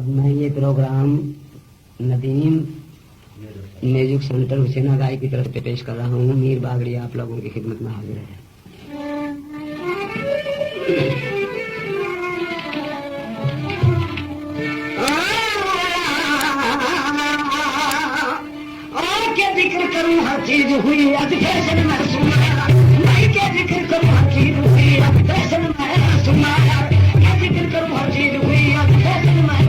अब मैं ये प्रोग्राम नदीम म्यूजिक सेंटर हुसैना गाय की तरफ से पेश कर रहा हूँ। मीर बागड़ी आप लोगों की खिदमत में हाजिर है। जिक्र करूं हर चीज हुई आज फैशन में सुना, मैं क्या जिक्र करूं हर चीज हुई आज फैशन में सुना, क्या जिक्र करूं हर चीज हुई आज फैशन में।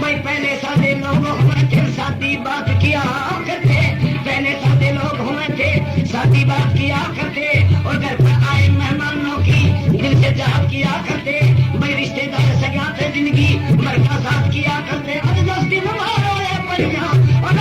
भाई पहले सादे लोग हुए थे शादी बात किया करते, पहले सादे लोग हुए थे शादी बात किया करते, और घर पर आए मेहमानों की दिल से चाहत किया करते। भाई रिश्तेदार सगा थे जिंदगी भर का साथ किया करते। आज 10 दिन पड़ जाओ और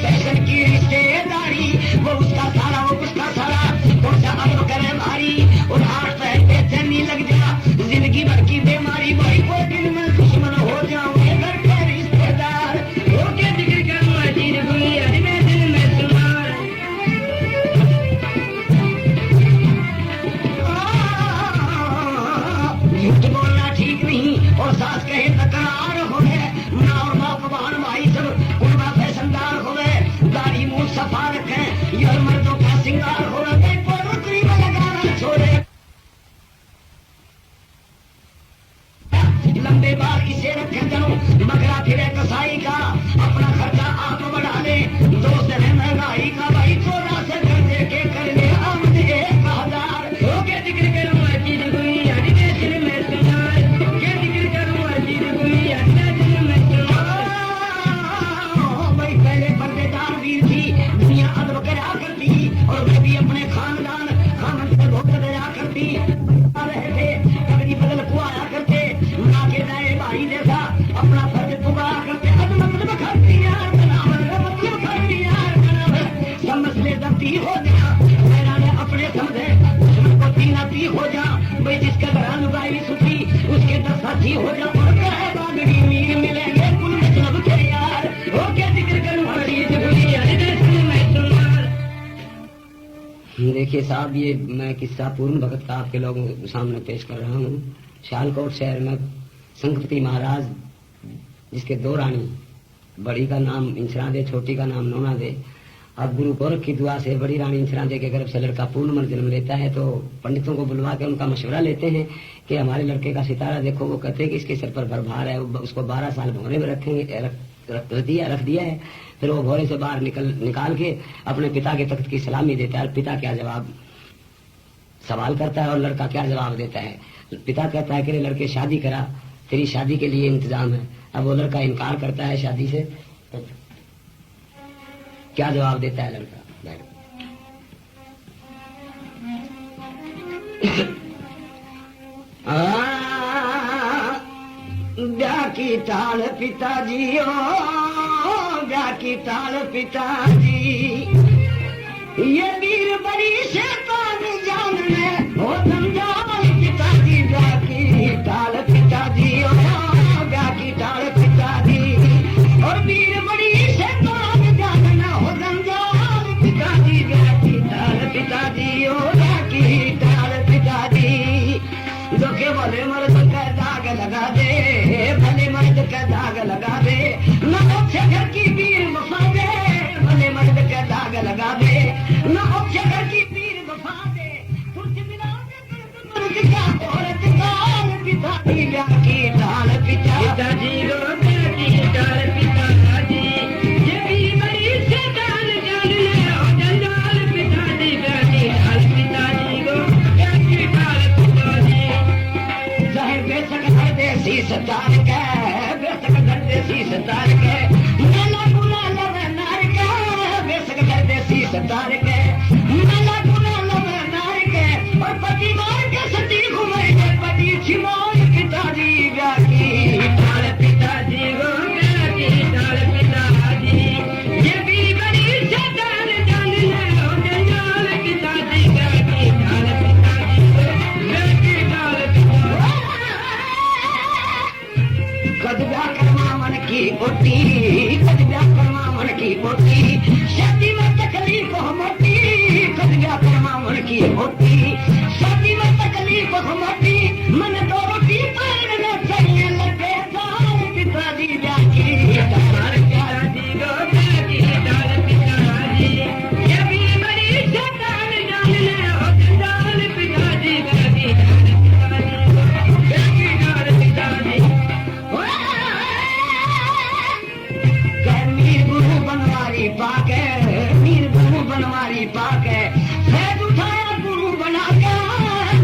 फैशन की रिश्तेदारी, वो उसका सारा वो उसका सारा, कौन सा अब करे भारी, और हाथ पैर बेचैनी लग जा जिंदगी भर की बीमारी। भाई को दिन में दुश्मन हो जाओगे घर के रिश्तेदार, होके जिक्र करूं अजीर हुई अरे मैं दिल में तुम्हार। झूठ बोलना ठीक नहीं और सास कहे तकरार हो गए, माँ और बाप बहन भाई सब कुर्बा फैशनदार हो गए, दाढ़ी मुंह सफा रखें, यह मर्दों का सिंगार हो रहा है, पोटली में लगाना छोड़े, लंबे बाल इसे रखे जाऊं, बकरा फिरे कसाई का, अपना खर्चा आप बढ़ा ले, दोस्त है महंगाई का। भाई थोड़ा से घर दे के कर ले आमद 1000, होके जिक्र करूं अजीज हुई अरे मैं दिल में तुम्हार, क्या जिक्र करूं अजीज हुई अरे मैं दिल में तुम्हार। भाई पहले पर्देदार वीर थी, दुनिया अदब करा करती, और वे भी अपने खानदान से बहुत दया करती रहे थे, कभी बदल को आया करते, माँ के दाए भाई जैसा अपना फर्ज पुकारा करते। मतलब खर्चियार समझ ले दबती हो जा, मैंने अपने समझे को तीनाती हो जा, भाई जिसका घरान गाई सुखी उसके 10 साथी हो जा, और कहे बागड़ी मीर मिलेंगे कुल मतलब के यार, हो क्या जिक्र करूं हरीज हुई अरे मैं तुम्हार। देखिए साहब, ये मैं किस्सा पूर्ण भगत का आपके लोगों के सामने पेश कर रहा हूँ। सियालकोट शहर में संघपति महाराज, जिसके 2 रानी, बड़ी का नाम इंसरा दे, छोटी का नाम नोना दे। अब गुरु गोरख की दुआ से बड़ी रानी इंसरा दे के गर्भ से लड़का पूर्णमल जन्म लेता है, तो पंडितों को बुलवा के उनका मशवरा लेते हैं कि हमारे लड़के का सितारा देखो। वो कहते हैं कि इसके सर पर भरभार है, उसको 12 साल भोरे में रखेंगे, रख दिया है। फिर वो भोरे से बाहर निकाल के अपने पिता के तख्त की सलामी देता है। पिता क्या जवाब सवाल करता है और लड़का क्या जवाब देता है। पिता कहता है कि लड़के शादी करा, तेरी शादी के लिए इंतजाम है। अब वो लड़का इनकार करता है शादी से, तो क्या जवाब देता है लड़का। ब्याह की ताल पिताजी, ओ ब्याह की ताल पिताजी, ये वीर बड़ी शैतान जान में हो समझाल पिताजी। ब्याह की ताल पिताजी, ओ ब्याह की ताल पिताजी, और वीर बड़ी शैतान जान में हो समझाल पिताजी। ब्याह की ताल पिताजी, ओ ब्याह की ताल पिताजी, जो के भले मर्द का दाग लगा दे, भले मर्द का दाग लगा दे, न अच्छे घर की वीर वफा दे, भले मर्द का दाग लगा दे, न अच्छे घर की वीर वफा दे, तुझ बिना मर्द का औरत काल पिताजी। ब्याह की ताल पिताजी, ब्याह की ताल पिताजी, ये भी बड़ी शैतान जान ले हो जंजाल पिताजी। ब्याह की ताल पिताजी गो, ब्याह की ताल पिताजी, चाहे बेशक हर देसी सतार के, बेशक हर देसी सतार के, मेला गुना लवे नार के, बेशक हर देसी सतार के, मेला गुना लवे नार के, और पति मार के सती घुमाएंगे पति छिमार पिताजी। ब्याह की ताल पिताजी गो, ब्याह की ताल पिताजी, ये भी बड़ी शैतान जान ले हो जंजाल पिताजी। ब्याह की ताल पिताजी गो, ब्याह की ताल पिताजी, कद ब्याह करवा मन की पोती, कद ब्याह करवा मन की पोती, शादी में तकलीफ हो मोटी, कद ब्याह करवा मन की पोती, शादी में तकलीफ हो मोटी, मन तो रोटी पार में चाहिए लग पाक है, सैद उठाया गुरु बना के,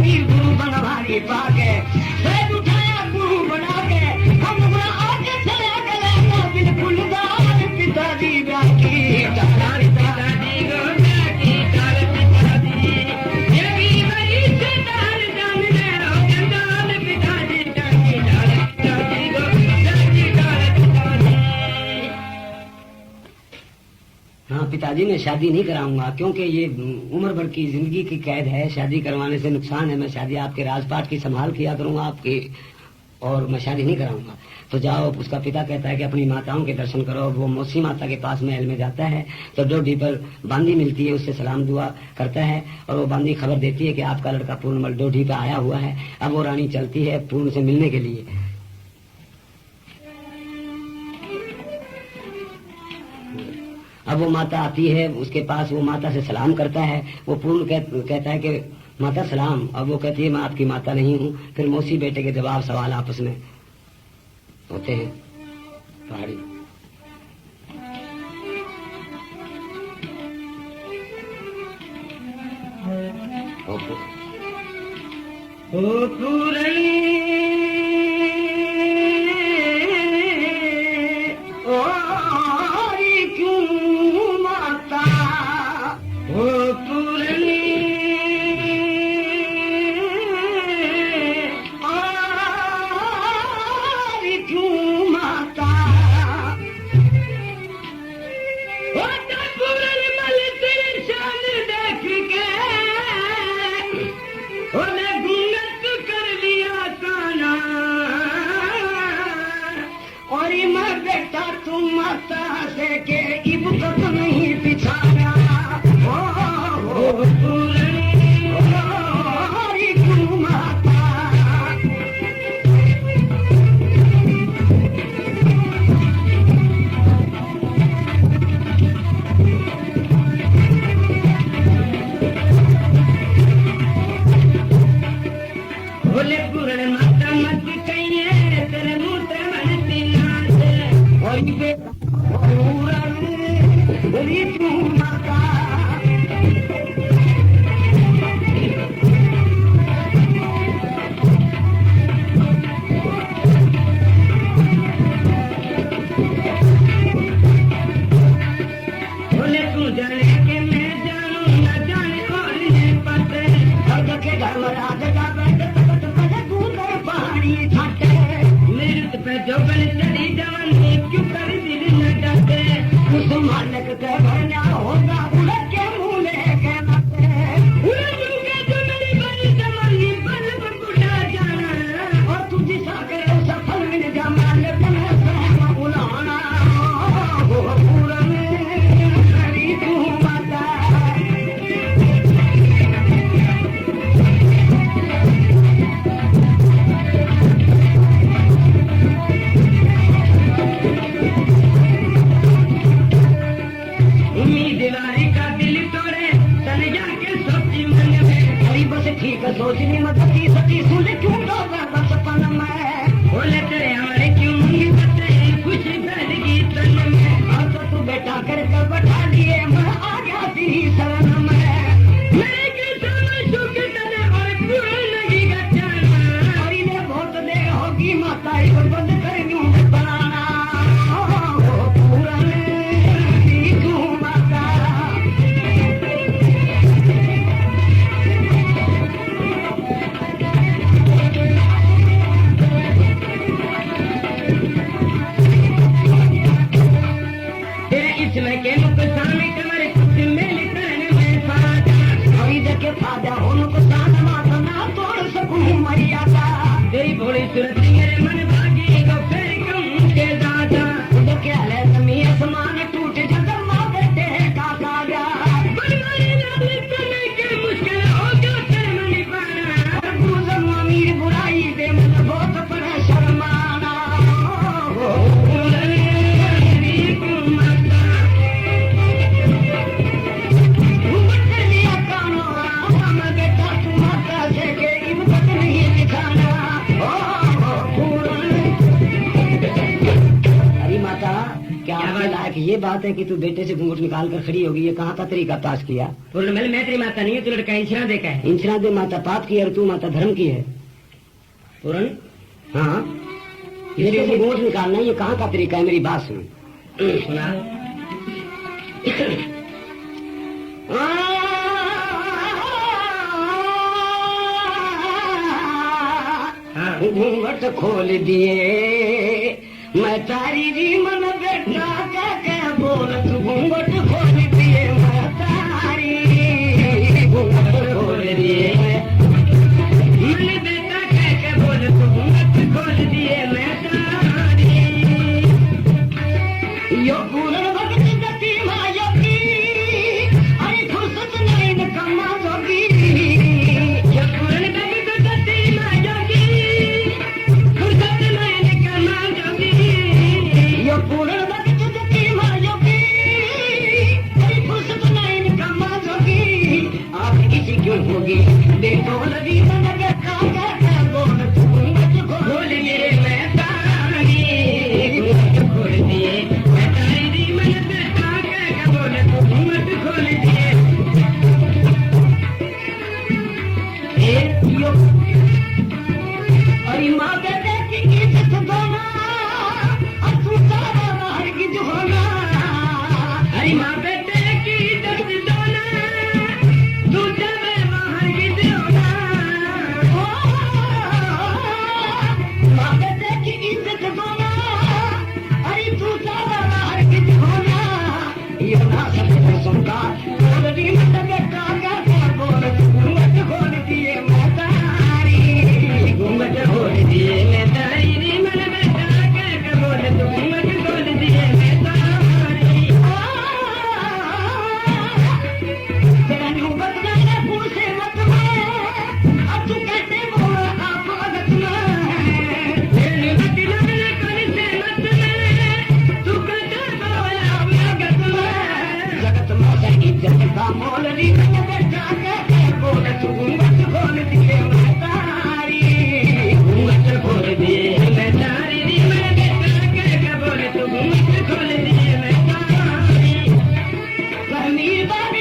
मीर गुरु बनवारी पाक है, सैद उठाया गुरु बना के, हम आगे चले गए बिल्कुल दार पिताजी बाकी तार पिताजी गो बाकी तार पिताजी ये भी बड़ी से तार जान ले हो जंजाल पिताजी बाकी तार पिताजी गो बाकी तार पिताजी। हाँ पिताजी मैं शादी नहीं कराऊंगा क्योंकि ये उम्र भर की जिंदगी की कैद है, शादी करवाने से नुकसान है, मैं शादी आपके राजपाट की संभाल किया करूंगा आपकी, और मैं शादी नहीं कराऊंगा। तो जाओ। उसका पिता कहता है कि अपनी माताओं के दर्शन करो। वो मौसी माता के पास महल में जाता है तो डोडी पर बांदी मिलती है, उससे सलाम दुआ करता है और वो बांदी खबर देती है कि आपका लड़का पूर्णमल डोडी पर आया हुआ है। अब वो रानी चलती है पूर्ण से मिलने के लिए। अब वो माता आती है उसके पास, वो माता से सलाम करता है। वो पूर्ण कहता है कि माता सलाम। अब वो कहती है मैं आपकी माता नहीं हूँ। फिर मौसी बेटे के जवाब सवाल आपस में होते हैं। पहाड़ी ओ पूरणी ओ क्यों माता ओ पूरणी नहीं पिछाया बोले पूर्ण माता मत कहिए तेरे मुँह से बनती नाच और बोली तू माता बोले तू जाने के मैं जानू न जाने और ये पते हर के घर में राज का बैठ दूध पानी छाटे मेरे पे जो बल चढ़ी जवानी क्यों कर दिल न डटे उस मालिक के भरना होगा उलट के मुँह के नाते उलट के जो मेरी बड़ी जवानी बल बुढ़ा जाना और तुझे साके सफल मिल जा मालिक में सहमा बुलाना वो पूरा मेरी तू माता ठीक है सोचनी मत की सती सुन क्यों डोगा बचपन में बोले तेरे हमारे क्यों मंगी बच्चे खुशी फैलेगी तन में और तो तू बेटा करके बैठा दिए मैं आ गया तेरी शरण में मेरे के समय सुख तने और पूरा लगेगा जाना और इन्हें बहुत देर होगी माता एक बंद कर यूं बनाना पूरा तू माता के नुकसान कमर कुछ मिल करने में फायदा और इधर के फायदा हो नुकसान माता ना तोड़ सकूं मर्यादा तेरी भोली सूरत मेरे मन भागी को फिर कम के दादा उधर के हले जमी आसमान टूट जग माँ बेटे का कागा बनवारी लाल करने के मुश्किल होगा तेरे मन पाना गुजर अमीर बुराई दे मन बहुत पर शर्माना बेटा क्या आपके लायक ये बात है कि तू बेटे से घूंघट निकाल कर खड़ी होगी? ये कहाँ का तरीका पास किया? पूर्ण मैं तेरी माता नहीं हूँ, तू लड़का इंसना देखा है। इंसना दे माता पाप की है और तू माता धर्म की है। पूर्ण हाँ, बेटे से घूंघट निकालना ये कहाँ का तरीका है? मेरी बात सुन। सुना घूंघट खोल दिए मैं तारी जी मन बेटा क्या बोल तू घूंघट खोल दिए मैं तारी घूंघट खोल दिए मन बेटा क्या बोल तू घूंघट खोल दिए मैं तारी। यो पूर्ण भगत गति माया की अरे फुर्सत नहीं न कमा जोगी। यो पूर्ण भगत गति माया की फुर्सत नहीं न कमा जोगी। यो पूर्ण भगत गति माया की अरे फुर्सत नहीं न कमा जोगी। आप किसी क्यों होगी देखो लगी मनग का बोल तू घूंघट खोल दिए मैं तारी घूंघट खोल दिए मैं तारी। मन बेटा क्या बोल तू घूंघट खोल दिए। यो अरे माँ बेटे की इज्जत दोना और तू सारा बाहर की जो होना। अरे माँ बेटे की इज्जत दोना तू जावे बाहर की दोना। माँ बेटे की इज्जत दोना अरे तू सारा बाहर की जो होना। यो ना सब सुनता बोल दी मत बेटा क्या बोल घूंघट खोल दिए मैं तारी घूंघट खोल दिए मैं तारी। मन बेटा क्या बोल तू घूंघट खोल दिए मैं तारी। तेरा न्यू बदला पूछे मत मैं अब तू कैसे बोल आप भगत में। तेरे बदला में कौन से मत में तू कैसे बोला भगत में। जगत में से इज्जत का मोल ली मैं बेटा क्या बोल तू घूंघट खोल दिए मैं तारी घूंघट खोल दिए मैं तारी। मन बेटा क्या बोल तू घूंघट खोल दिए मैं तारी। मीर बाबी